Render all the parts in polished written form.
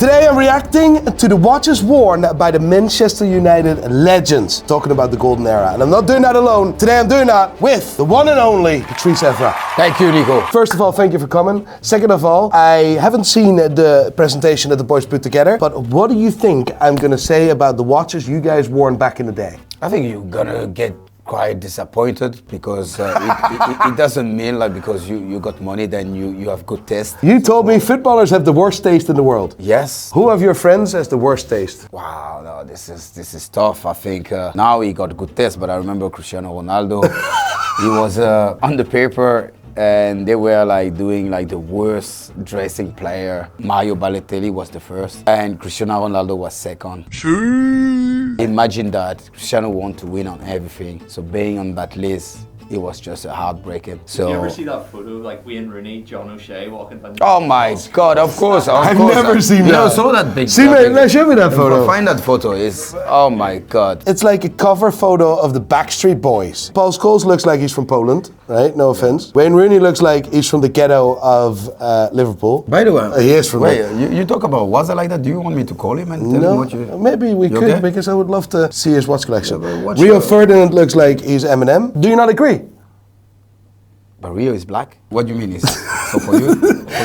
Today I'm reacting to the watches worn by the Manchester United legends, talking about the golden era. And I'm not doing that alone. Today I'm doing that with the one and only Patrice Evra. Thank you, Nico. First of all, thank you for coming. Second of all, I haven't seen the presentation that the boys put together, but what do you think I'm gonna say about the watches you guys worn back in the day? I think you're gonna get quite disappointed because it doesn't mean like because you got money then you have good taste. You told me footballers have the worst taste in the world. Yes. Who of your friends has the worst taste? Wow, no, this is tough. I think now he got good taste, but I remember Cristiano Ronaldo. He was on the paper. And they were like doing like the worst dressing player. Mario Balotelli was the first, and Cristiano Ronaldo was second. Imagine that Cristiano wanted to win on everything. So being on that list, it was just a heartbreaking. So. Did you ever see that photo of like Wayne Rooney, John O'Shea walking down? Oh my God! Of course, I've never seen that. You never saw that big. See, mate, show me that photo. Find that photo. It's oh my God. It's like a cover photo of the Backstreet Boys. Paul Scholes looks like he's from Poland, right? No offense. Wayne Rooney looks like he's from the ghetto of Liverpool. By the way, he is from. Wait, you talk about was it like that? Do you want me to call him and tell him what you? Maybe we could okay? because I would love to see his watch collection. Yeah, Rio Ferdinand looks like he's Eminem. Do you not agree? But Rio is black? What do you mean? So for you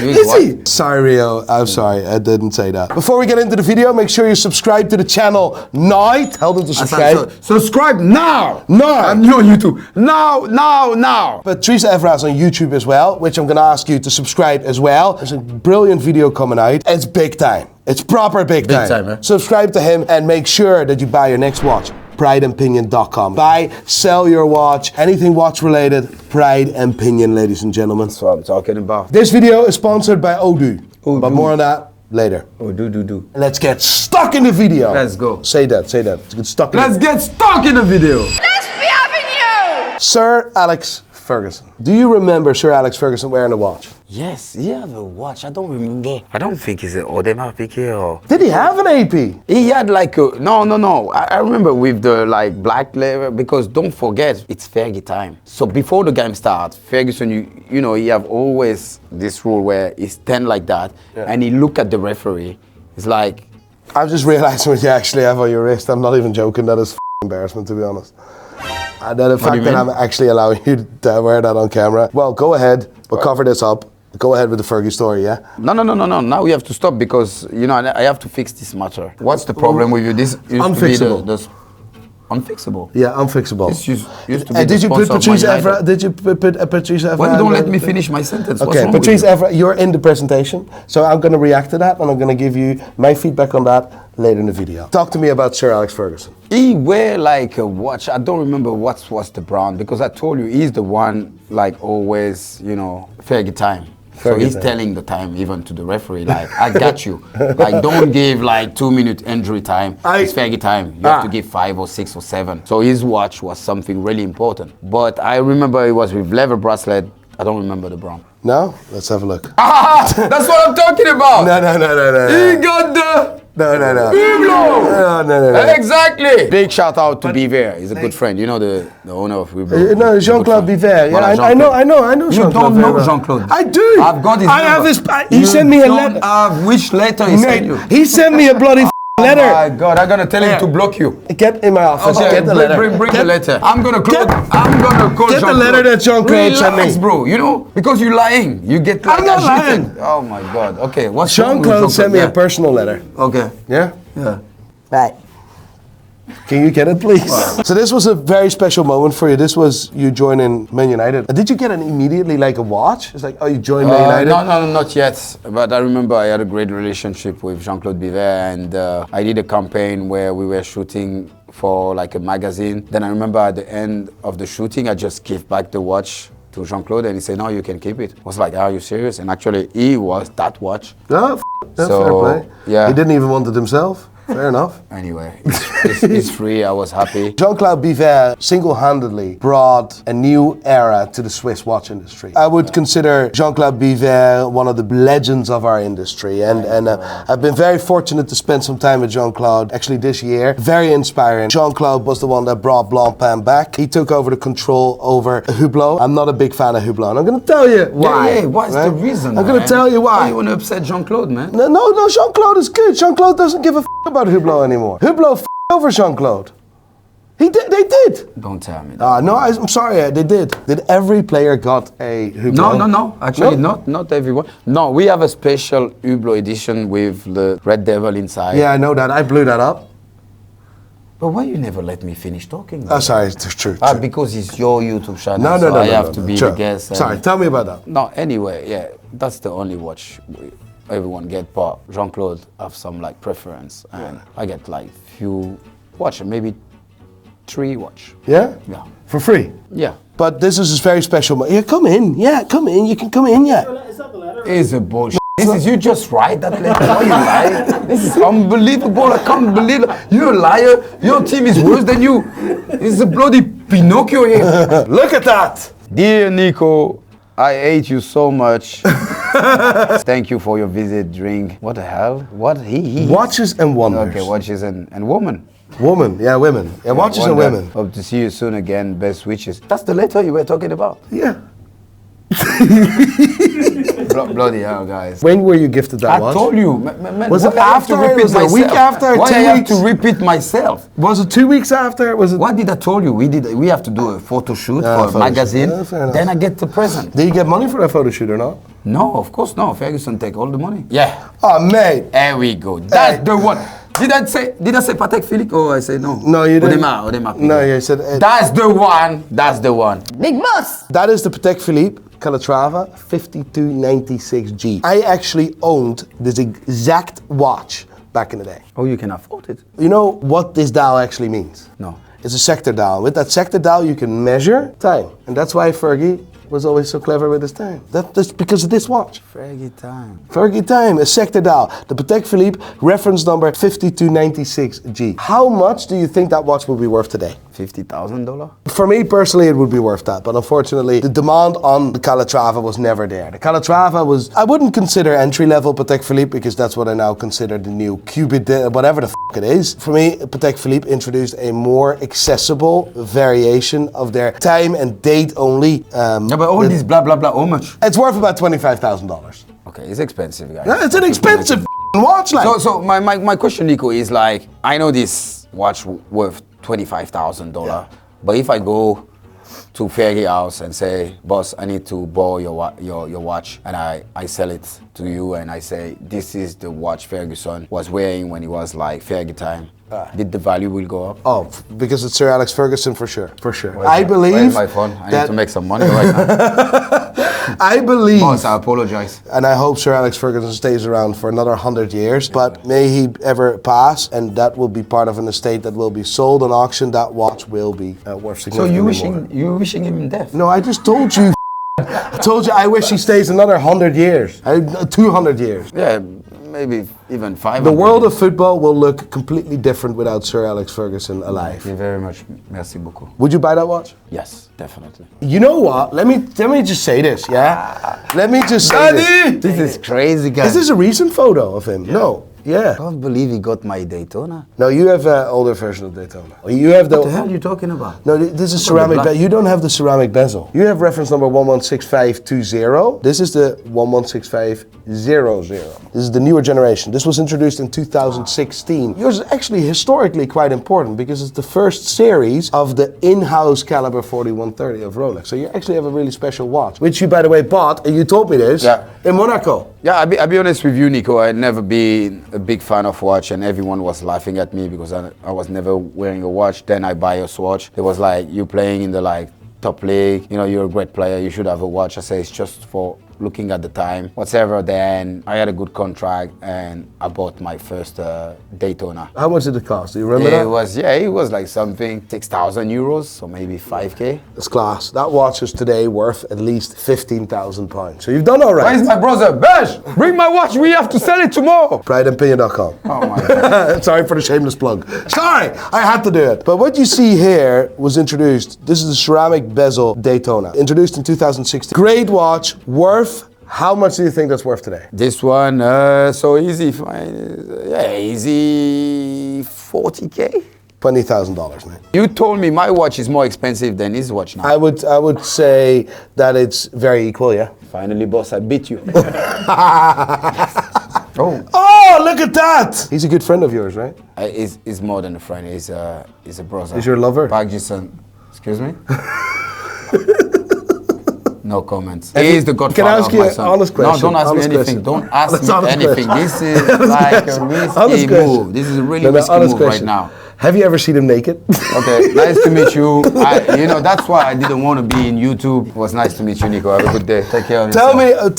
is he? Sorry, Rio. I'm sorry. I didn't say that. Before we get into the video, make sure you subscribe to the channel now. Tell them to subscribe. Subscribe now! Now! I'm new on YouTube. Now! Patrice Evra is on YouTube as well, which I'm going to ask you to subscribe as well. There's a brilliant video coming out. It's big time. It's proper big time. Big time, eh? Subscribe to him and make sure that you buy your next watch. PrideandPinion.com. Buy, sell your watch, anything watch related, Pride and Pinion, ladies and gentlemen. That's what I'm talking about. This video is sponsored by Odoo, but more on that later. Do. Let's get stuck in the video. Let's go. Say that. Let's get stuck in Let's get stuck in the video. Let's be having you! Sir Alex Ferguson. Do you remember Sir Alex Ferguson wearing a watch? Yes, he had a watch. I don't remember. I don't think it's an Audemars Piguet or... Did he have an AP? He had like a... No. I remember with the like black leather because don't forget, it's Fergie time. So before the game starts, Ferguson, you know, he have always this rule where he stand like that and he look at the referee. It's like... I've just realized what you actually have on your wrist. I'm not even joking. That is embarrassment, to be honest. And the fact that I'm actually allowing you to wear that on camera. Well, go ahead. We'll cover this up. Go ahead with the Fergie story, yeah? No. Now we have to stop because, you know, I have to fix this matter. What's the problem with you? This used unfixable. To be the unfixable? Yeah, unfixable. This used to be did you put Patrice Evra? Did you put Patrice Evra? Well, you don't let me finish my sentence. Okay, Patrice Evra, you're in the presentation. So I'm going to react to that and I'm going to give you my feedback on that later in the video. Talk to me about Sir Alex Ferguson. He wear like a watch. I don't remember what was the brand because I told you he's the one like always, you know, Fergie time. So he's telling the time even to the referee, like, I got you. Like, don't give like 2-minute injury time. It's Fergie time. You have to give 5 or 6 or 7. So his watch was something really important. But I remember it was with leather bracelet. I don't remember the brand. No? Let's have a look. Ah, that's what I'm talking about. No. He got the... No. Hublot. No. Exactly. Big shout out to Biver. He's a good friend. You know the owner of Hublot. No, Jean-Claude Biver. Yeah, I know You Jean-Claude don't know Biver. Jean-Claude. I do. I've got his I have number. his. He sent me a letter. Which letter he sent you? He sent me a bloody letter. Oh my God! I'm gonna tell him to block you. Get in my office. Okay, Get the letter. Bring the letter. I'm gonna call Get the letter that Jean-Claude sent me. Bro. You know, because you're lying. You get like I'm not lying. Oh my God. Okay, what's Jean-Claude sent me a personal letter. Okay. Yeah? Yeah. Right. Can you get it, please? So this was a very special moment for you. This was you joining Man United. Did you get an immediately like a watch? It's like, oh, you joined Man United? No, not yet. But I remember I had a great relationship with Jean-Claude Biver, and I did a campaign where we were shooting for like a magazine. Then I remember at the end of the shooting, I just gave back the watch to Jean-Claude, and he said, no, you can keep it. I was like, are you serious? And actually, he was that watch. No, that's so, fair play. Yeah. He didn't even want it himself. Fair enough. Anyway, it's free. I was happy. Jean-Claude Biver single-handedly brought a new era to the Swiss watch industry. I would consider Jean-Claude Biver one of the legends of our industry, and I've been very fortunate to spend some time with Jean-Claude actually this year. Very inspiring. Jean-Claude was the one that brought Blancpain back. He took over the control over Hublot. I'm not a big fan of Hublot, and I'm going to tell you why. Yeah, what's the reason? I'm going to tell you why. Why you want to upset Jean-Claude, man? No, Jean-Claude is good. Jean-Claude doesn't give a f*** about Hublot anymore. Hublot f***ed over Jean-Claude. They did. Don't tell me that. No, I'm sorry, they did. Did every player got a Hublot? No. Actually, not everyone. No, we have a special Hublot edition with the Red Devil inside. Yeah, I know that. I blew that up. But why you never let me finish talking? Oh, sorry, it's true. Because it's your YouTube channel, No, I have to be the guest. Sorry, tell me about that. No, anyway, yeah, that's the only watch everyone get, but Jean-Claude have some like preference, and I get like few watch, maybe 3 watch. Yeah? Yeah. For free? Yeah. But this is a very special. Yeah, come in. Yeah, come in. You can come in, yeah. Is that the letter? It's a bullshit. You just write that letter. Why you lie? This is unbelievable. I can't believe it. You're a liar. Your team is worse than you. It's a bloody Pinocchio here. Look at that. Dear Nico, I hate you so much. Thank you for your visit, drink. What the hell? What? He. Watches and wonders. Okay, watches and woman. Woman, yeah, women. Yeah, watches and women. Hope to see you soon again. Best wishes. That's the letter you were talking about. Yeah. Bloody hell, guys. When were you gifted that watch? I told you. Was it after? Was it a week after? Why 2 I have weeks? to repeat myself? Was it 2 weeks after? Was it? What did I told you? We have to do a photo shoot for a photo magazine. shoot. Yeah, fair enough. Then I get the present. Did you get money for that photo shoot or not? No, of course no. Ferguson take all the money. Yeah. Oh, mate. There we go. That's the one. Did I say Patek Philippe? Oh, I say no. No, you didn't. Audemars. No, you said. That's the one. That's the one. Big boss! That is the Patek Philippe Calatrava 5296G. I actually owned this exact watch back in the day. Oh, you can afford it. You know what this dial actually means? No. It's a sector dial. With that sector dial, you can measure time. And that's why Fergie was always so clever with his time. That's because of this watch. Fergie time. Fergie time, a sector dial. The Patek Philippe, reference number 5296G. How much do you think that watch will be worth today? $50,000? For me personally, it would be worth that, but unfortunately, the demand on the Calatrava was never there. The Calatrava was, I wouldn't consider entry-level Patek Philippe because that's what I now consider the new Cupid, whatever the f*** it is. For me, Patek Philippe introduced a more accessible variation of their time and date only. Yeah, but all this blah blah blah, how much? It's worth about $25,000. Okay, it's expensive, guys. Yeah, it's an expensive f***ing watch, like. So my question, Nico, is like, I know this watch worth $25,000, but if I go to Fergie house and say, boss, I need to borrow your watch, and I sell it to you, and I say, this is the watch Ferguson was wearing when he was like Fergie time, did the value will go up? Oh, because it's Sir Alex Ferguson for sure. For sure. Where's my phone? I need to make some money right now. I believe. Boss, I apologize. And I hope Sir Alex Ferguson stays around for another 100 years, but may he ever pass, and that will be part of an estate that will be sold on auction. That watch will be worth significantly more. You wishing him death? No, I just told you. I told you I wish he stays another 100 years. 200 years. Yeah, maybe even 500. The world of football will look completely different without Sir Alex Ferguson alive. Thank you very much. Merci beaucoup. Would you buy that watch? Yes, definitely. You know what? Let me just say this, yeah? Let me just say this. This is crazy, guys. Is this a recent photo of him? No. Yeah. I can't believe he got my Daytona. No, you have an older version of Daytona. You have What the hell are you talking about? No, this is ceramic bezel. You don't have the ceramic bezel. You have reference number 116520. This is the 116500. This is the newer generation. This was introduced in 2016. Yours is actually historically quite important because it's the first series of the in-house caliber 4130 of Rolex. So you actually have a really special watch, which you, by the way, bought, and you told me this, in Monaco. Yeah, I'll be honest with you, Nico. I'd never been a big fan of watch, and everyone was laughing at me because I was never wearing a watch. Then I buy a watch. It was like, you playing in the like top league, you know, you're a great player, you should have a watch. I say it's just for looking at the time, whatever. Then I had a good contract and I bought my first Daytona. How much did it cost? Do you remember that? It was like something 6,000 euros, or maybe 5K. It's class. That watch is today worth at least £15,000. So you've done all right. Where's my brother? Besh, bring my watch. We have to sell it tomorrow. PrideandPinion.com. Oh my God. Sorry for the shameless plug. Sorry, I had to do it. But what you see here was introduced. This is a ceramic bezel Daytona, introduced in 2016. Great watch, worth. How much do you think that's worth today? This one, so easy. Easy 40K. $20,000, man. You told me my watch is more expensive than his watch now. I would say that it's very equal, yeah. Finally, boss, I beat you. Oh, look at that! He's a good friend of yours, right? He's more than a friend. He's a brother. He's your lover? Ferguson. Excuse me? No comments. He is the godfather of my son. Can I ask you an honest question? No, don't ask me anything. Don't ask me anything. This is like a risky move. This is a really risky move right now. Have you ever seen him naked? Okay, nice to meet you. That's why I didn't want to be in YouTube. It was nice to meet you, Nico. Have a good day. Take care of yourself.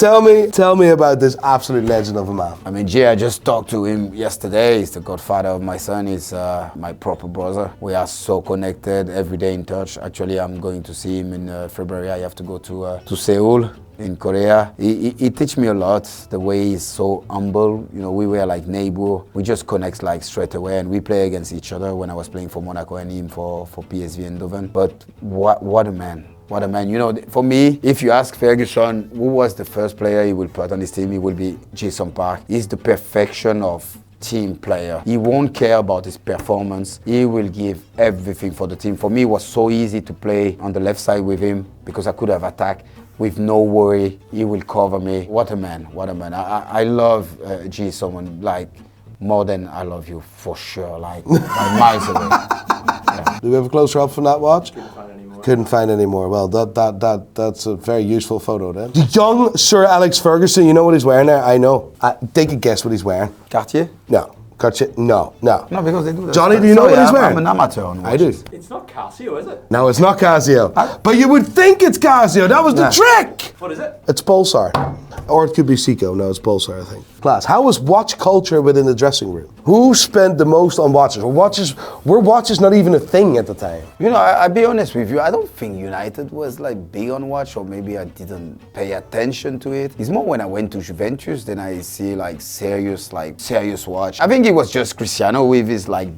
Tell me about this absolute legend of a man. I mean, Jay, I just talked to him yesterday. He's the godfather of my son. He's my proper brother. We are so connected, every day in touch. Actually, I'm going to see him in February. I have to go to Seoul in Korea. He teach me a lot, the way he's so humble. You know, we were like neighbor. We just connect like straight away, and we play against each other when I was playing for Monaco and him for PSV and Eindhoven. But what a man. What a man. You know, for me, if you ask Ferguson who was the first player he will put on his team, it will be Jason Park. He's the perfection of team player. He won't care about his performance. He will give everything for the team. For me, it was so easy to play on the left side with him because I could have attacked with no worry. He will cover me. What a man, what a man. I love G, someone like more than I love you, for sure, like miles away. Yeah. Do we have a closer up from that watch? Couldn't find any more. Well, that's a very useful photo then. The young Sir Alex Ferguson, you know what he's wearing there? I know. Take a guess what he's wearing. Cartier? No. Cartier? No. No, because they do that. Johnny, do you know what he's wearing? I'm an amateur on watches. I do. It's not Casio, is it? No, it's not Casio. But you would think it's Casio. That was the trick. What is it? It's Pulsar. Or it could be Seiko. No, it's Pulsar, I think. Class. How was watch culture within the dressing room? Who spent the most on watches? Were watches not even a thing at the time? You know, I'll be honest with you. I don't think United was like big on watch, or maybe I didn't pay attention to it. It's more when I went to Juventus, then I see like serious watch. I think it was just Cristiano with his like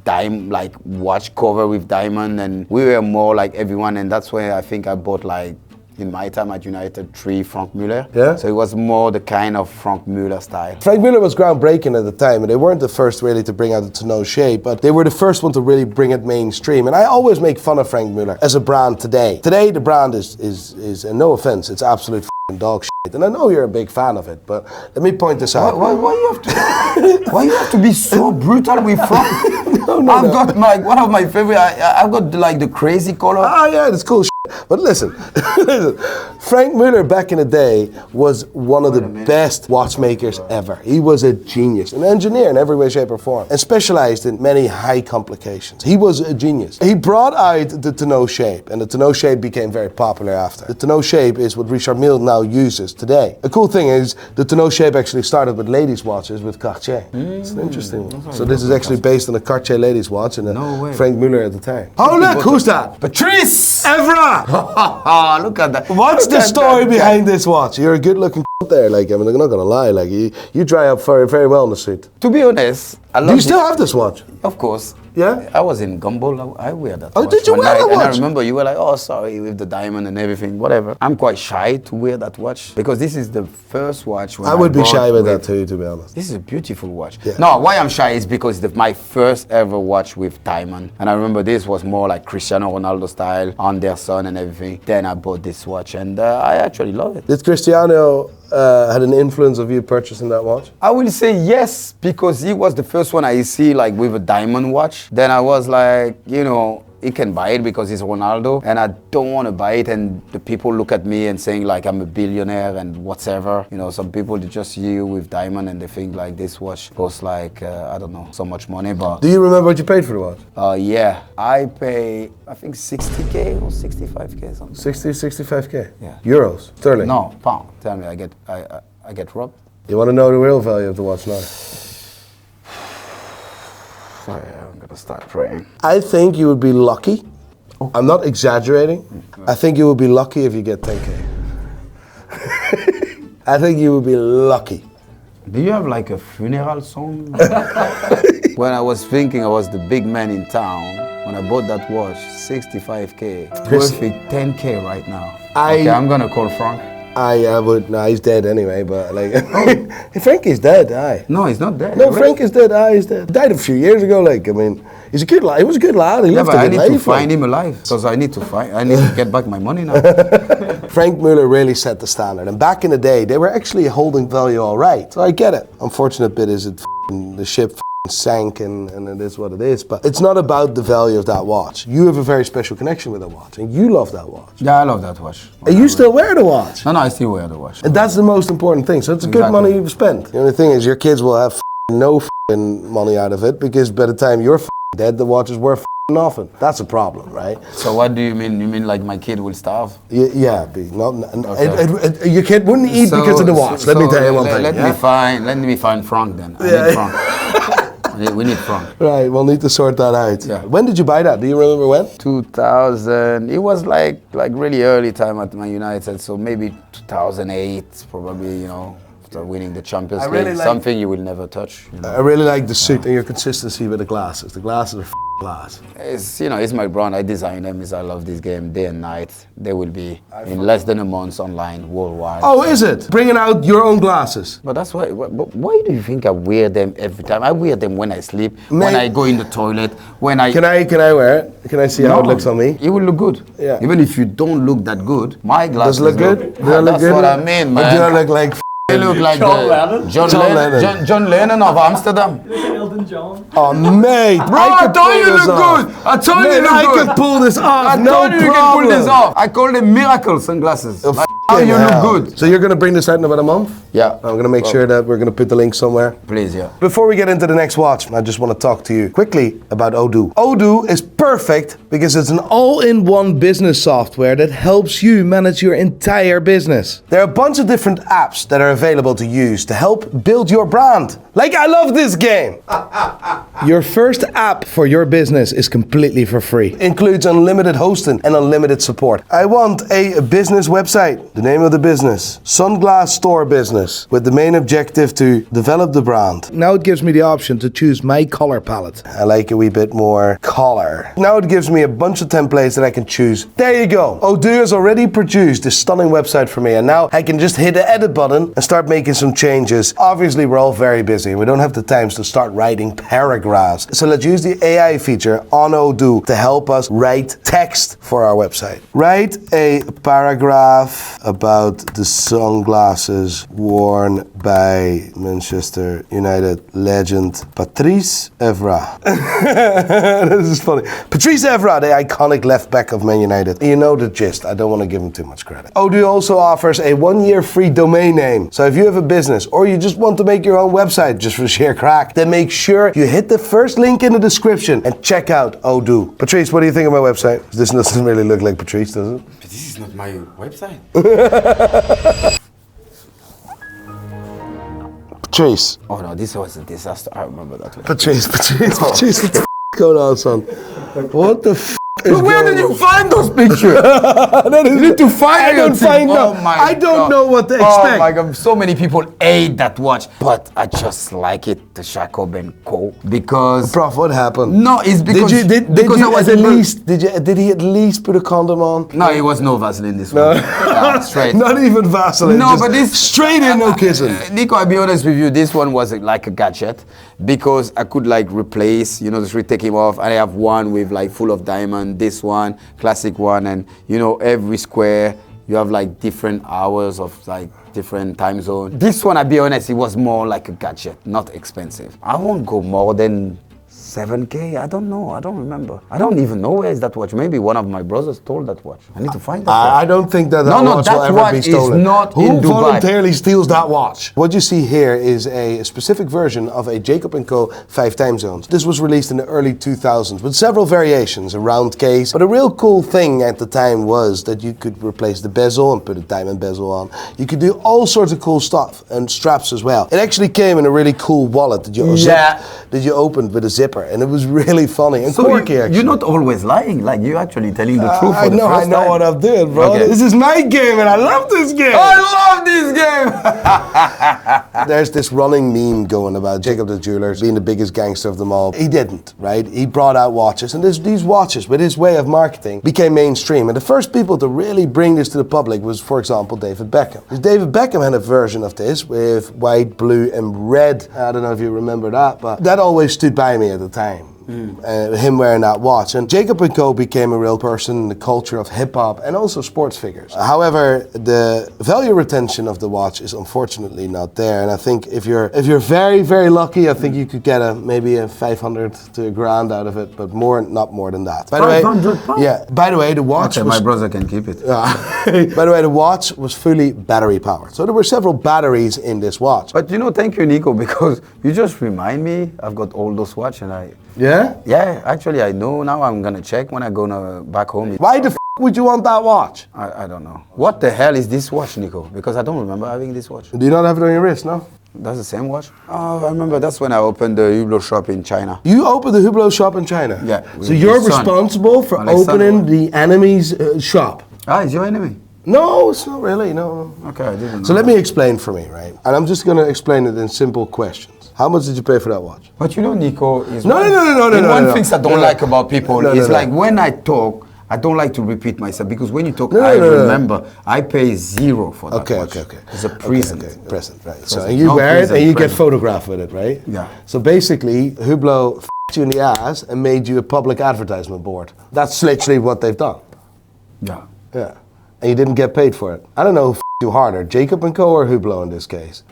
watch cover with diamond, and we were more like everyone, and that's where I think I bought like, in my time at United, 3 Frank Muller. Yeah. So it was more the kind of Frank Muller style. Frank Muller was groundbreaking at the time, and they weren't the first really to bring out the tonneau shape, but they were the first one to really bring it mainstream. And I always make fun of Frank Muller as a brand today. Today the brand is and no offense, it's absolute f***ing dog shit. And I know you're a big fan of it, but let me point this out. Why you have to be so brutal with Frank? I've got like one of my favorite. I've got like the crazy color. Ah, yeah, that's cool. But listen, Frank Muller back in the day was one of the best watchmakers ever. He was a genius, an engineer in every way, shape or form, and specialized in many high complications. He was a genius. He brought out the tonneau shape, and the tonneau shape became very popular after. The tonneau shape is what Richard Mille now uses today. A cool thing is the tonneau shape actually started with ladies' watches with Cartier. It's an interesting one. So this is actually based on a Cartier ladies' watch and a Frank Muller at the time. Oh look, who's that? Patrice Evra! Look at that. What's the story behind this watch? You're a good-looking there. Like, I'm not gonna lie. Like, you dry up very, very well in the suit. To be honest, I love. Do you still have this watch? Of course. Yeah? I was in Gumball. I wear that. Oh, watch did you one wear night, that watch? And I remember you were like, "Oh, sorry," with the diamond and everything. Whatever. I'm quite shy to wear that watch because this is the first watch. I would be shy with that too, to be honest. This is a beautiful watch. Yeah. No, why I'm shy is because it's my first ever watch with diamond, and I remember this was more like Cristiano Ronaldo style, Anderson and everything. Then I bought this watch, and I actually love it. Did Cristiano had an influence of you purchasing that watch? I will say yes, because he was the first one I see like with a diamond watch. Then I was like, you know, he can buy it because he's Ronaldo, and I don't want to buy it and the people look at me and saying like I'm a billionaire and whatever. You know, some people they just see you with diamond and they think like this watch costs like I don't know, so much money. But Do you remember what you paid for the watch? yeah, I pay I think 60k or 65k something. 60, 65k? Yeah. Euros? Sterling? No, pound. Tell me, I get robbed. You want to know the real value of the watch now? Sorry, I'm gonna start praying. I think you would be lucky. I'm not exaggerating. I think you would be lucky if you get 10k. I think you would be lucky. Do you have like a funeral song? When I was thinking I was the big man in town, when I bought that watch, 65k, worth it 10k right now. Okay, I'm gonna call Frank. I would. No, he's dead anyway. But like, Frank is dead. Aye. No, he's not dead. No, Frank is dead. Aye, he's dead. He died a few years ago. Like, I mean, he's a good lad. He was a good lad. He lived a I good need life. to find him alive because I need to get back my money now. Frank Muller really set the standard. And back in the day, they were actually holding value all right. So I get it. Unfortunate bit is the ship sank and it is what it is. But it's not about the value of that watch. You have a very special connection with that watch, and you love that watch. Yeah, I love that watch. And you still wear the watch. No, I still wear the watch. And that's the most important thing. So it's good money you've spent. The only thing is your kids will have no money out of it because by the time you're dead, the watch is worth nothing. That's a problem, right? So what do you mean? You mean like my kid will starve? Yeah, your kid wouldn't eat because of the watch. Let me tell you one thing. Let me find Frank then. I need Frank. We need Frank. Right, we'll need to sort that out. Yeah. When did you buy that? Do you remember when? 2000. It was like really early time at Man United, so maybe 2008, probably, you know, after winning the Champions League. Something you will never touch. You know? I really like the suit and your consistency with the glasses. The glasses are glass. It's, you know, it's my brand. I design them. I love this game day and night. They will be in less than a month online worldwide. Oh, is it? Bringing out your own glasses. But that's why. Why do you think I wear them every time? I wear them when I sleep, when I go in the toilet, when I. Can I wear it? Can I see how it looks on me? It will look good. Yeah. Even if you don't look that good, my glasses does it look good? That's what I mean, man. Do I look like? They look like John Lennon of Amsterdam. Look at Elton John. Oh, mate. Bro, I told you look good. I told you look good. I could pull this off. I told you can pull this off. I call them miracle sunglasses. Like, how you look good. So you're going to bring this out in about a month? Yeah. I'm going to make sure that we're going to put the link somewhere. Please, yeah. Before we get into the next watch, I just want to talk to you quickly about Odoo. Odoo is perfect because it's an all-in-one business software that helps you manage your entire business. There are a bunch of different apps that are available to use to help build your brand. Like, I love this game. Your first app for your business is completely for free. It includes unlimited hosting and unlimited support. I want a business website. The name of the business, Sunglass Store Business, with the main objective to develop the brand. Now it gives me the option to choose my color palette. I like a wee bit more color. Now it gives me a bunch of templates that I can choose. There you go. Odoo has already produced this stunning website for me, and now I can just hit the edit button and start making some changes. Obviously, we're all very busy. We don't have the time to start writing paragraphs. So let's use the AI feature on Odoo to help us write text for our website. Write a paragraph about the sunglasses worn by Manchester United legend Patrice Evra. This is funny. Patrice Evra, the iconic left back of Man United. You know the gist. I don't want to give him too much credit. Odoo also offers a 1-year free domain name. So if you have a business or you just want to make your own website just for sheer crack, then make sure you hit the first link in the description and check out Odoo. Patrice, what do you think of my website? This doesn't really look like Patrice, does it? But this is not my website. Patrice. Oh no, this was a disaster. I remember that. Patrice, what the going on, son? What the But where did you find those pictures? You need to find I don't find them. them. I don't know what to expect. Oh my God, so many people hate that watch, but I just like it, the Jacob & Co. Because... Prof, what happened? No, it's because... Did he at least put a condom on? No, it was no Vaseline this one. Yeah, straight. Not even Vaseline. No, but this... Straight in, no kissing. Nico, I'll be honest with you, this one was like a gadget because I could like replace, you know, just take him off, and I have one with like full of diamond, this one, classic one, and you know, every square, you have like different hours of like different time zone. This one, I'll be honest, it was more like a gadget, not expensive. I won't go more than 7K? I don't know. I don't remember. I don't even know where is that watch. Maybe one of my brothers stole that watch. I need to find that watch. I don't think that No, watch will that ever watch be stolen. is not Who in Dubai. voluntarily steals that watch? What you see here is a specific version of a Jacob & Co. 5 time zones. This was released in the early 2000s with several variations, a round case. But a real cool thing at the time was that you could replace the bezel and put a diamond bezel on. You could do all sorts of cool stuff and straps as well. It actually came in a really cool wallet that you opened with a zipper, and it was really funny and quirky. Actually, you're not always lying. Like you're actually telling the truth. I know what I'm doing, bro. Okay. This is my game, and I love this game. I love this game. There's this running meme going about Jacob the Jeweler being the biggest gangster of them all. He didn't, right? He brought out watches, and these watches, with his way of marketing, became mainstream. And the first people to really bring this to the public was, for example, David Beckham. Because David Beckham had a version of this with white, blue, and red. I don't know if you remember that, but that always stood by me at the time. Him wearing that watch. And Jacob & Co. became a real person in the culture of hip-hop and also sports figures. However, the value retention of the watch is unfortunately not there. And I think if you're very, very lucky, I think you could get maybe a 500 to a grand out of it, but not more than that. By the way, 500 pounds? Yeah. By the way, the watch my brother can keep it. by the way, the watch was fully battery powered. So there were several batteries in this watch. But thank you, Nico, because you just remind me. I've got all those watch and Yeah, actually I know now. I'm gonna check when I go back home. Why the would you want that watch? I don't know. What the hell is this watch, Nico? Because I don't remember having this watch. Do you not have it on your wrist, no? That's the same watch? Oh, I remember that's when I opened the Hublot shop in China. You opened the Hublot shop in China? Yeah. So you're responsible for opening the enemy's shop? Ah, is your enemy? No, it's not really, no. Okay, I didn't know. So let me explain for me, right? And I'm just going to explain it in simple questions. How much did you pay for that watch? But Nico, is No. one thing I don't like about people is like when I talk, I don't like to repeat myself because when you talk, I remember I pay zero for that watch. Okay. It's a present. Okay, present, right. So and you wear it and you get photographed with it, right? Yeah. So basically, Hublot f***ed you in the ass and made you a public advertisement board. That's literally what they've done. Yeah. Yeah. And you didn't get paid for it. I don't know who f***ed you harder, Jacob & Co. or Hublot in this case.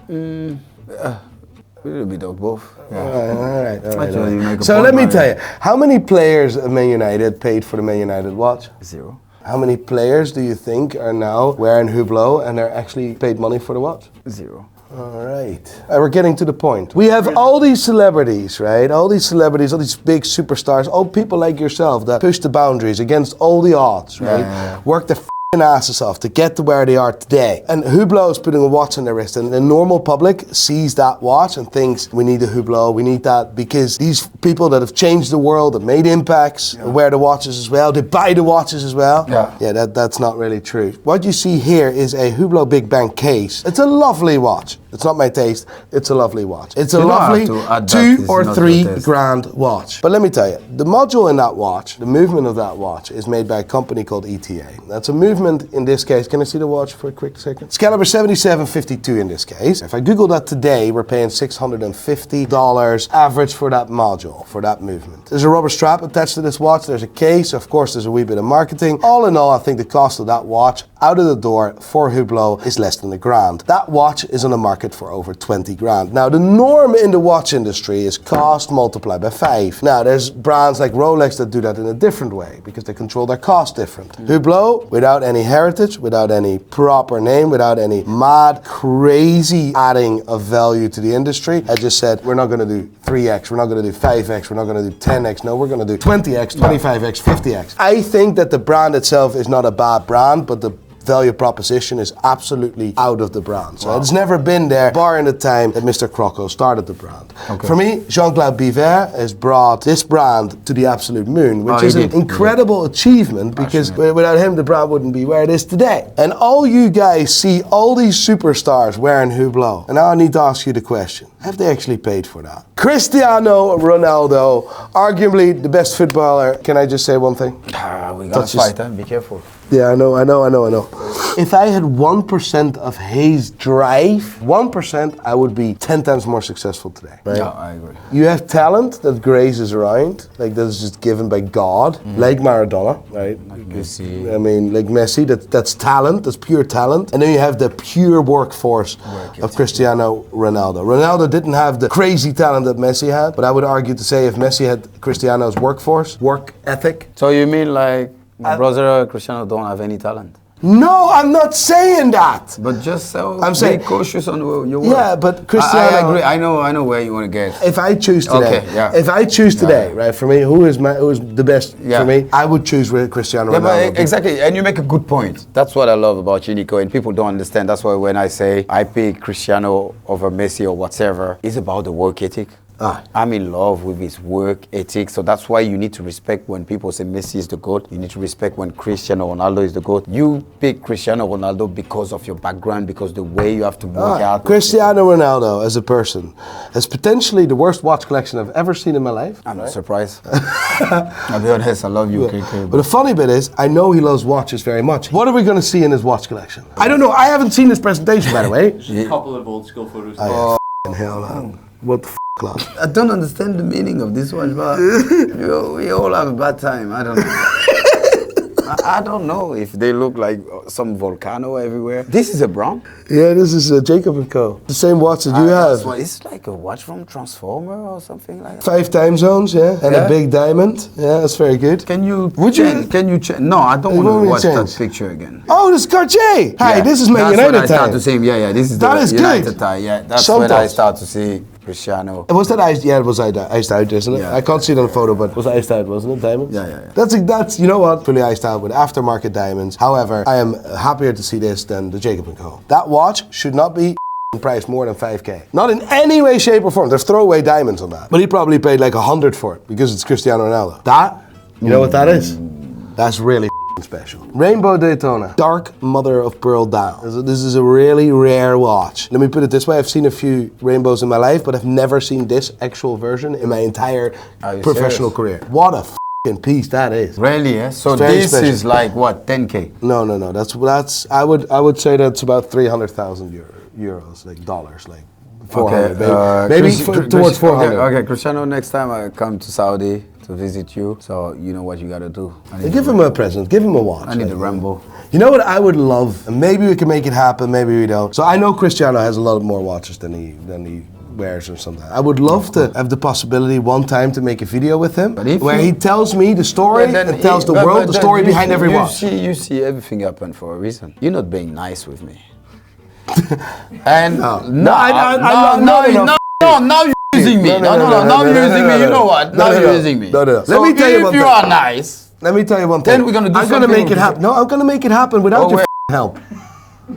A little bit of both. Yeah. All right. Actually, you make a So point, let me man. tell you, how many players of Man United paid for the Man United watch? Zero. How many players do you think are now wearing Hublot and they're actually paid money for the watch? Zero. All right. We're getting to the point. We have all these celebrities, right? All these celebrities, all these big superstars, all people like yourself that push the boundaries against all the odds, right? Yeah. Work their asses off to get to where they are today. And Hublot is putting a watch on their wrist, and the normal public sees that watch and thinks, we need a Hublot, we need that, because these people that have changed the world, have made impacts, wear the watches as well, they buy the watches as well. Yeah, that's not really true. What you see here is a Hublot Big Bang case. It's a lovely watch. It's not my taste, it's a lovely watch. It's a lovely 2 or 3 grand watch. But let me tell you, the module in that watch, the movement of that watch is made by a company called ETA. That's a movement in this case. Can I see the watch for a quick second? It's caliber 7752 in this case. If I Google that today, we're paying $650 average for that module, for that movement. There's a rubber strap attached to this watch. There's a case. Of course, there's a wee bit of marketing. All in all, I think the cost of that watch out of the door for Hublot is less than $1,000. That watch is on the market for over 20 grand. Now, the norm in the watch industry is cost multiplied by 5. Now, there's brands like Rolex that do that in a different way because they control their cost different. Hublot, without any heritage, without any proper name, without any mad, crazy adding of value to the industry, I just said, we're not going to do 3x, we're not going to do 5x, we're not going to do 10x, no, we're going to do 20x, 25x, 50x. I think that the brand itself is not a bad brand, but the value proposition is absolutely out of the brand. So it's never been there, barring the time that Mr. Crocco started the brand. Okay. For me, Jean-Claude Biver has brought this brand to the absolute moon, which is an incredible achievement because without him, the brand wouldn't be where it is today. And all you guys see all these superstars wearing Hublot. And now I need to ask you the question, have they actually paid for that? Cristiano Ronaldo, arguably the best footballer. Can I just say one thing? We gotta fight, be careful. Yeah, I know. If I had 1% of his drive, 1%, I would be 10 times more successful today. Right? Yeah, I agree. You have talent that grazes around, like that is just given by God, like Maradona, right? Messi. I mean, like Messi, that's talent, that's pure talent. And then you have the pure workforce of Cristiano Ronaldo. Ronaldo didn't have the crazy talent that Messi had, but I would argue to say if Messi had Cristiano's workforce, work ethic. So you mean like my brother Cristiano don't have any talent? No, I'm not saying that. But just so I'm saying, be cautious on your words. Yeah, but Cristiano. I agree. I know where you want to get. If I choose today, Okay, yeah. if I choose today, right, for me, who is the best for me? I would choose Cristiano Yeah, Ronaldo. but exactly, and you make a good point. That's what I love about you, Nico, and people don't understand. That's why when I say I pick Cristiano over Messi or whatever, it's about the work ethic. I'm in love with his work ethic, so that's why you need to respect when people say Messi is the GOAT. You need to respect when Cristiano Ronaldo is the GOAT. You pick Cristiano Ronaldo because of your background, because the way you have to work out. Cristiano Ronaldo as a person has potentially the worst watch collection I've ever seen in my life. I'm not surprised. I'll be honest, I love you, KK. But the funny bit is, I know he loves watches very much. What are we going to see in his watch collection? I don't know. I haven't seen his presentation, by the way. A couple of old school photos. Hell, man. What the club? I don't understand the meaning of this one, but we all have a bad time. I don't know. I don't know if they look like some volcano everywhere. This is a brown? Yeah, this is Jacob & Co. The same watch that you have. It's like a watch from Transformer or something like that. 5 time zones, yeah, and a big diamond. Yeah, that's very good. Can you check? No, I don't want to watch that picture again. Oh, this is Cartier. Hi, this is my United tie. That's when I start to see him. Yeah, this is that the is United good. tie. Yeah, that's when I start to see Cristiano. Was that iced? Yeah, it was iced out, isn't it? Yeah. I can't see it on the photo, but it was iced out, wasn't it? Diamonds? Yeah. That's you know what? Fully iced out with aftermarket diamonds. However, I am happier to see this than the Jacob & Co. That watch should not be priced more than 5k. Not in any way, shape or form. There's throwaway diamonds on that. But he probably paid like 100 for it because it's Cristiano Ronaldo. That, you know what that is? That's really special. Rainbow Daytona, dark mother of pearl dial. This is a really rare watch. Let me put it this way, I've seen a few rainbows in my life, but I've never seen this actual version in my entire professional career. What a f***ing piece that is. Really, yeah? So this is like what, 10k? No. That's I would say that's about 300,000 euros, like dollars, like 400, maybe towards 400. Okay, Cristiano, next time I come to Saudi to visit you, so you know what you gotta do. Give him a present, give him a watch. I need a Rambo. You know what I would love, and maybe we can make it happen, maybe we don't. So I know Cristiano has a lot more watches than he wears or something. I would love to have the possibility one time to make a video with him where he tells me the story and tells the world the story behind every watch. You see everything happen for a reason. You're not being nice with me. And now you're using me. Now you're using me. You know what? Now you're using me. No. Let me tell you one thing. If you are nice, let me tell you one thing. Then we're gonna do I'm gonna make it happen. No, I'm gonna make it happen without your help.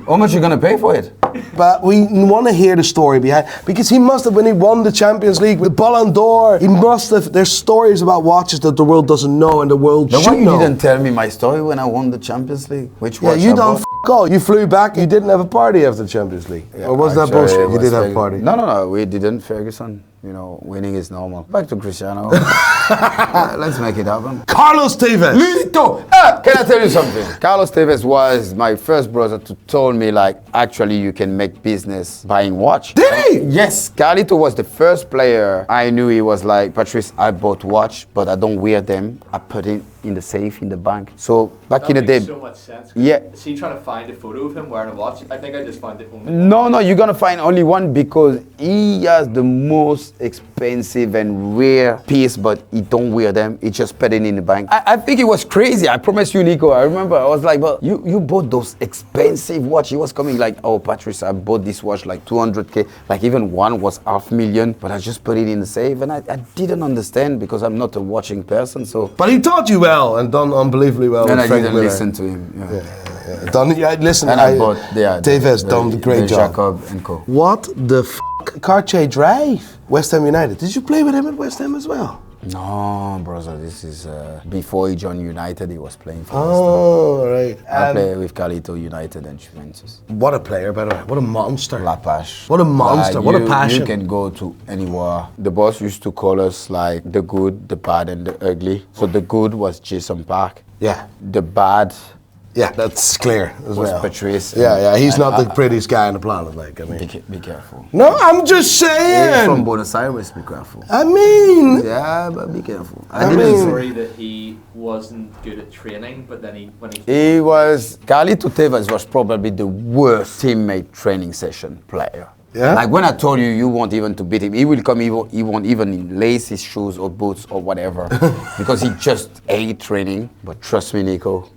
How much you gonna pay for it? But we want to hear the story behind, because he must have, when he won the Champions League with Ballon d'Or, he must have. There's stories about watches that the world doesn't know and the world should know. You didn't tell me my story when I won the Champions League. Which watch? Yeah, you don't all. You flew back. You didn't have a party after the Champions League, or was that bullshit? You did have a party. No, we didn't. Ferguson. You know, winning is normal. Back to Cristiano. Let's make it happen. Carlos Tevez. Lito. Can I tell you something? Carlos Tevez was my first brother to told me like, actually you can make business buying watch. Did he? Yes. Carlito was the first player I knew. He was like, Patrice, I bought watch, but I don't wear them. I put it in the safe in the bank. So back in the day. That makes so much sense. Yeah. See, trying to find a photo of him wearing a watch. I think I just found it only. No, you're gonna find only one because he has the most expensive and rare piece, but he don't wear them. He just put it in the bank. I think it was crazy. I promise you, Nico. I remember I was like, but you bought those expensive watch. He was coming like, oh, Patrice, I bought this watch like 200k. Like even one was $500,000, but I just put it in the safe, and I didn't understand because I'm not a watching person. So. But he taught you well and done unbelievably well. And with I Frank didn't Miller. listen to him. Yeah. Listen, and I bought Tevez done a great job. Jacob and Co. What the f***? Cartier Drive, West Ham United. Did you play with him at West Ham as well? No, brother. This is before he joined United. He was playing for. Oh, right. I play with Carlito, United, and Juventus. What a player, by the way. What a monster. La Pache. What a monster. What a passion. You can go to anywhere. The boss used to call us like the good, the bad, and the ugly. So the good was Jason Park. Yeah. The bad Yeah, that's clear as Was well. Patrice. Yeah, he's not the prettiest guy on the planet, like, I mean. Be careful. No, I'm just saying. He's from Buenos Aires, be careful. I mean. Yeah, but be careful. I There's mean- a story that he wasn't good at training, but then when he He was, Carlito Tevez was probably the worst teammate training session player. Yeah? Like when I told you, you want even to beat him, he will come, he won't even lace his shoes or boots or whatever, because he just ate training. But trust me, Nico,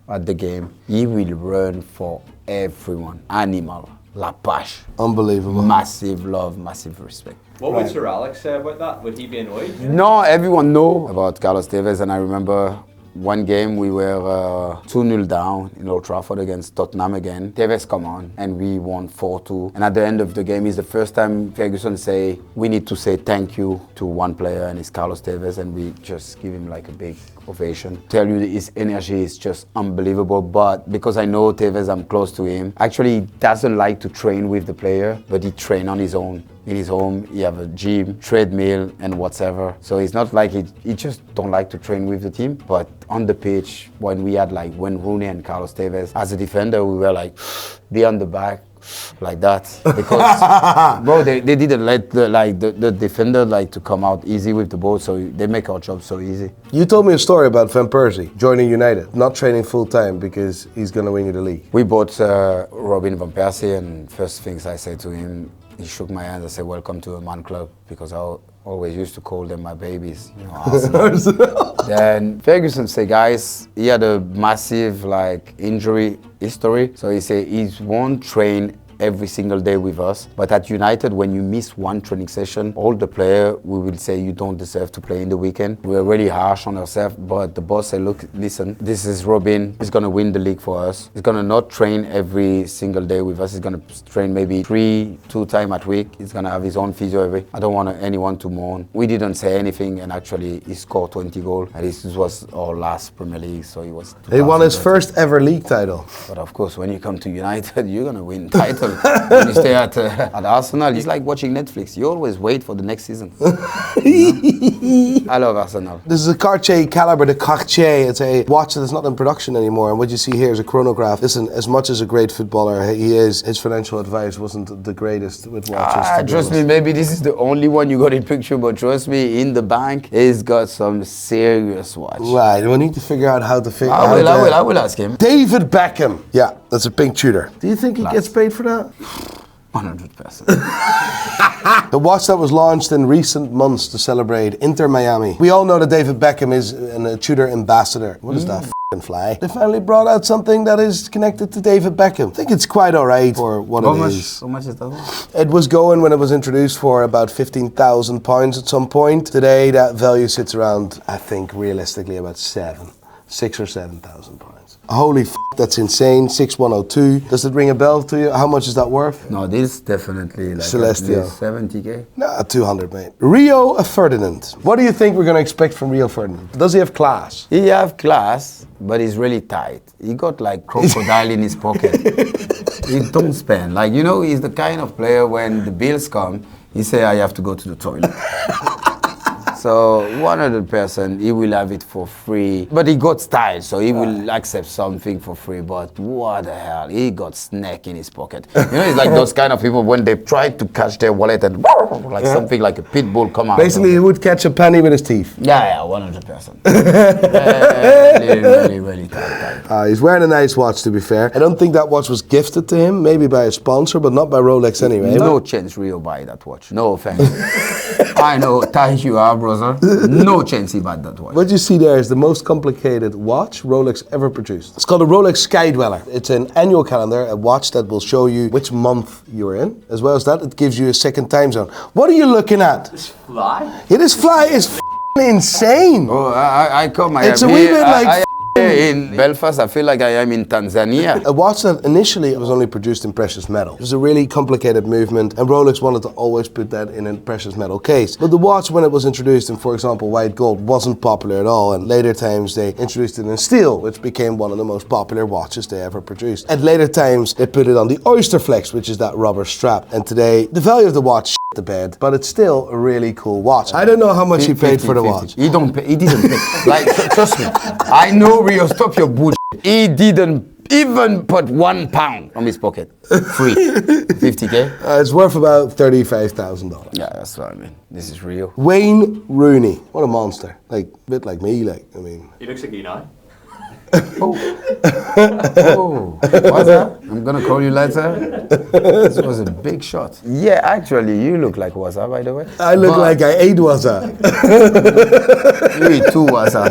at the game, he will run for everyone. Animal, la page. Unbelievable. Massive love, massive respect. What would Sir Alex say about that? Would he be annoyed? No, everyone know about Carlos Tevez, and I remember one game we were 2-0 down in Old Trafford against Tottenham again. Tevez come on, and we won 4-2. And at the end of the game, it's the first time Ferguson say, we need to say thank you to one player, and it's Carlos Tevez, and we just give him like a big ovation. Tell you his energy is just unbelievable, but because I know Tevez, I'm close to him. Actually, he doesn't like to train with the player, but he train on his own. In his home, he have a gym, treadmill, and whatever. So it's not like he just don't like to train with the team. But on the pitch, when we had like when Rooney and Carlos Tevez as a defender, we were like be on the back like that because bro, they didn't let the defender like to come out easy with the ball, so they make our job so easy. You told me a story about Van Persie joining United, not training full time because he's going to win you the league. We bought Robin Van Persie, and first things I said to him, he shook my hand and said, welcome to a man club, because I always used to call them my babies, you know, Arsenal. Then Ferguson said, guys, he had a massive like injury history. So he said he won't train every single day with us. But at United, when you miss one training session, all the player, we will say you don't deserve to play in the weekend. We're really harsh on ourselves, but the boss said, look, listen, this is Robin. He's going to win the league for us. He's going to not train every single day with us. He's going to train maybe 2 times a week. He's going to have his own physio every. I don't want anyone to mourn. We didn't say anything, and actually he scored 20 goals. And this was our last Premier League, so he was. He won his first ever league title. But of course, when you come to United, you're going to win title. When you stay at Arsenal, it's like watching Netflix. You always wait for the next season. You know? I love Arsenal. This is a Cartier caliber, the Cartier. It's a watch that's not in production anymore. And what you see here is a chronograph. Listen, as much as a great footballer he is, his financial advice wasn't the greatest with watches. Trust me, maybe this is the only one you got in picture, but trust me, in the bank, he's got some serious watch. Right, we need to figure out how to figure out. I will ask him. David Beckham. Yeah, that's a pink Tudor. Do you think he gets paid for that? 100%. The watch that was launched in recent months to celebrate Inter Miami. We all know that David Beckham is a Tudor ambassador. What is that f***ing fly? They finally brought out something that is connected to David Beckham. I think it's quite alright for what it is. How much is that one? It was going when it was introduced for about £15,000 at some point. Today that value sits around, I think realistically about 6 or 7,000 pounds. Holy f***, that's insane. 6102. Does it ring a bell to you? How much is that worth? No, this definitely like Celestial. 70k. Nah, 200, mate. Rio Ferdinand. What do you think we're going to expect from Rio Ferdinand? Does he have class? He have class, but he's really tight. He got like crocodile in his pocket. He don't spend. Like, you know, he's the kind of player when the bills come, he say, I have to go to the toilet. So 100%, he will have it for free. But he got style, so he will accept something for free. But what the hell? He got snack in his pocket. You know, it's like those kind of people when they try to catch their wallet and like something like a pit bull come out. Basically, he would catch a penny with his teeth. Yeah, 100%. Really tight. He's wearing a nice watch, to be fair. I don't think that watch was gifted to him, maybe by a sponsor, but not by Rolex anyway. No chance Rio buy that watch. No offense. I know, tight you are, brother. No chance he bought that watch. What you see there is the most complicated watch Rolex ever produced. It's called a Rolex Sky Dweller. It's an annual calendar, a watch that will show you which month you're in. As well as that, it gives you a second time zone. What are you looking at? This fly? Yeah, this fly is insane. Oh, I come. It's a wee bit like in Belfast, I feel like I am in Tanzania. A watch that initially was only produced in precious metal. It was a really complicated movement, and Rolex wanted to always put that in a precious metal case. But the watch, when it was introduced in, for example, white gold, wasn't popular at all, and later times they introduced it in steel, which became one of the most popular watches they ever produced. At later times, they put it on the Oyster Flex, which is that rubber strap. And today, the value of the watch shit the bed, but it's still a really cool watch. I don't know how much he paid for the watch. He didn't pay. Like, trust me. I know, Rio, stop your bullshit. He didn't even put £1 from his pocket. Free. 50K? It's worth about $35,000. Yeah, that's what I mean. This is real. Wayne Rooney. What a monster. Like, a bit like me, like, I mean. He looks like you now. Oh, what's that? I'm gonna call you later. This was a big shot. Yeah, actually, you look like Waza, by the way. I look like I ate Waza. You eat 2 Waza.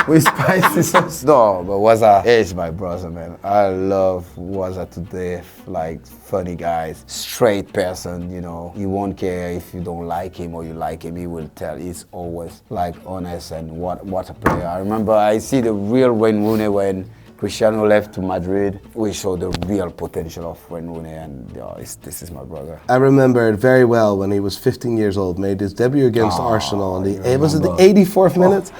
With spicy sauce. No, but Waza is my brother, man. I love Waza to death. Like, funny guys, straight person, you know. He won't care if you don't like him or you like him. He will tell. He's always like honest and what a player. I remember I see the real Wayne Rooney when Cristiano left to Madrid. We showed the real potential of Wayne Rooney, and this is my brother. I remember it very well when he was 15 years old, made his debut against Arsenal. Was it the 84th minute?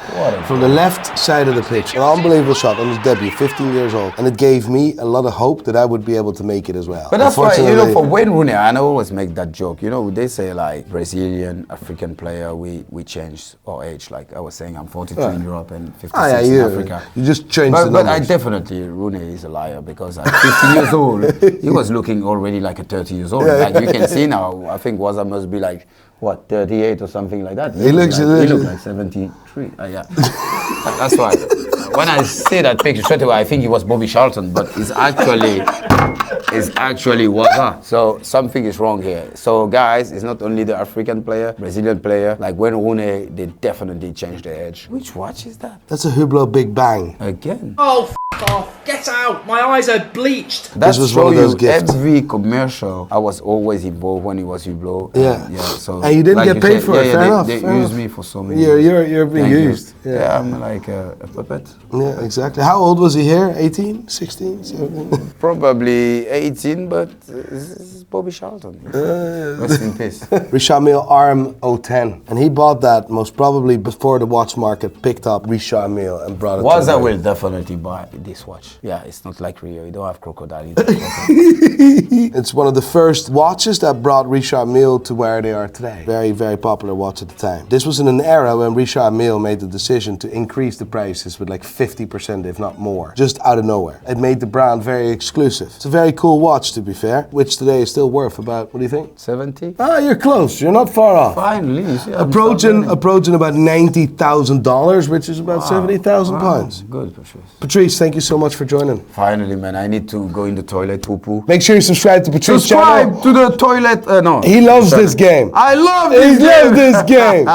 From the left side of the pitch. An unbelievable shot on his debut, 15 years old. And it gave me a lot of hope that I would be able to make it as well. But that's why, you know, for Wayne Rooney, and I always make that joke, you know, they say like Brazilian, African player, we changed our age. Like I was saying, I'm 42 in Europe and 56 in Africa. You just changed the But numbers. Definitely, Rooney is a liar because at 15 years old, he was looking already like a 30 years old. Like you can see now, I think Waza must be like, what, 38 or something like that. He looks like 73. Yeah. That's why. When I see that picture straight away, I think he was Bobby Charlton, but it's actually Waza. So something is wrong here. So guys, it's not only the African player, Brazilian player. Like when Rooney, they definitely changed the edge. Which watch is that? That's a Hublot Big Bang. Again. Oh, off. Get out. My eyes are bleached. That's was one of those gifts. Every commercial, I was always involved when it was Hublot. Yeah. So and you didn't like get paid for it. Fair enough. They fair used enough. me for so many years. You're being used. Yeah, I'm like a puppet. Yeah, exactly. How old was he here? 18, 16, 17? Probably 18, but this is Bobby Charlton. Rest in peace. Richard Mille Arm 010. And he bought that most probably before the watch market picked up Richard Mille and brought it to Waza him. will definitely buy this watch. Yeah, it's not like Rio. You don't have crocodile. It's one of the first watches that brought Richard Mille to where they are today. Very, very popular watch at the time. This was in an era when Richard Mille made the decision to increase the prices with like 50%, if not more, just out of nowhere. It made the brand very exclusive. It's a very cool watch, to be fair, which today is still worth about, what do you think? 70? Ah, you're close. You're not far off. Finally. Yeah, Approaching about $90,000, which is about £70,000. Good, Patrice. Patrice, thank you so much for joining. Finally, man, I need to go in the toilet, poo-poo. Make sure you subscribe to Patrice's channel. Subscribe to the toilet. No. He loves this game. I love He this game. loves this game.